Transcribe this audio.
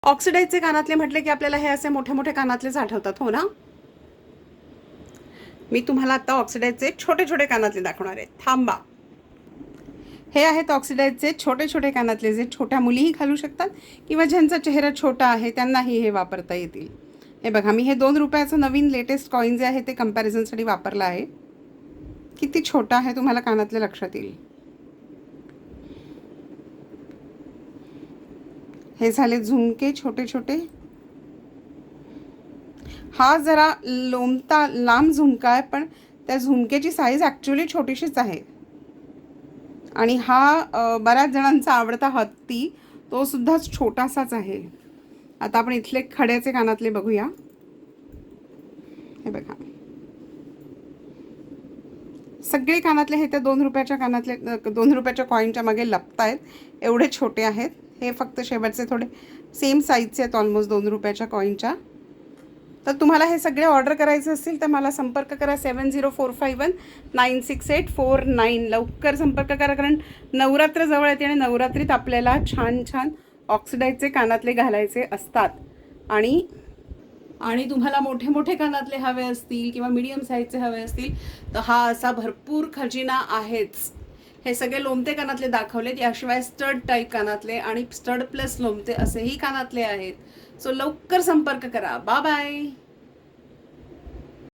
ऑक्सिडाईजचे कानातले म्हटले की आपल्याला हे असे मोठे मोठे कानातलेच आठवतात, हो ना? मी तुम्हाला आता ऑक्सिडाईजचे छोटे छोटे कानातले दाखवणार आहे, थांबा. हे आहेत ऑक्सिडाईजचे छोटे छोटे कानातले, जे छोट्या मुलीही घालू शकतात किंवा ज्यांचा चेहरा छोटा आहे त्यांनाही हे वापरता येतील. हे बघा, मी हे 2 रुपयाचं नवीन लेटेस्ट कॉईन जे आहे ते कम्पॅरिझनसाठी वापरलं आहे. किती छोटा आहे तुम्हाला कानातले लक्षात येईल. हे झाले झुमके छोटे छोटे. हा जरा लोंबता लांब झुमका आहे, पण त्या झुमकेची साईज ॲक्च्युली छोटीशीच आहे. आणि हा बऱ्याच जणांचा आवडता हत्ती, तो सुद्धा छोटासाच आहे. आता आपण इथले खड्याचे कानातले बघूया. हे बघा, सगळे कानातले हे त्या 2 रुपयाच्या कानातले 2 रुपयाच्या कॉईनच्या मागे लपतायत, एवढे छोटे आहेत. हे फक्त शेवटचे थोडे सेम साईजचे आहेत ऑलमोस्ट 2 रुपयाच्या कॉईनच्या. तर तुम्हाला हे सगळे ऑर्डर करायचे असतील तर मला संपर्क करा 7045196849. लवकर संपर्क करा, कारण नवरात्र जवळ येते आणि नवरात्रीत आपल्याला छान छान ऑक्सिडाईजचे कानातले घालायचे असतात. आणि तुम्हाला मोठे मोठे कानातले हवे असतील किंवा मीडियम साईजचे हवे असतील तर हा असा भरपूर खजिना आहेच. हे सगळे लोमते कानातले दाखवलेत, याशिवाय स्टड टाईप कानातले आणि स्टड प्लस लोमते असेही कानातले आहेत. सो लवकर संपर्क करा. Bye bye.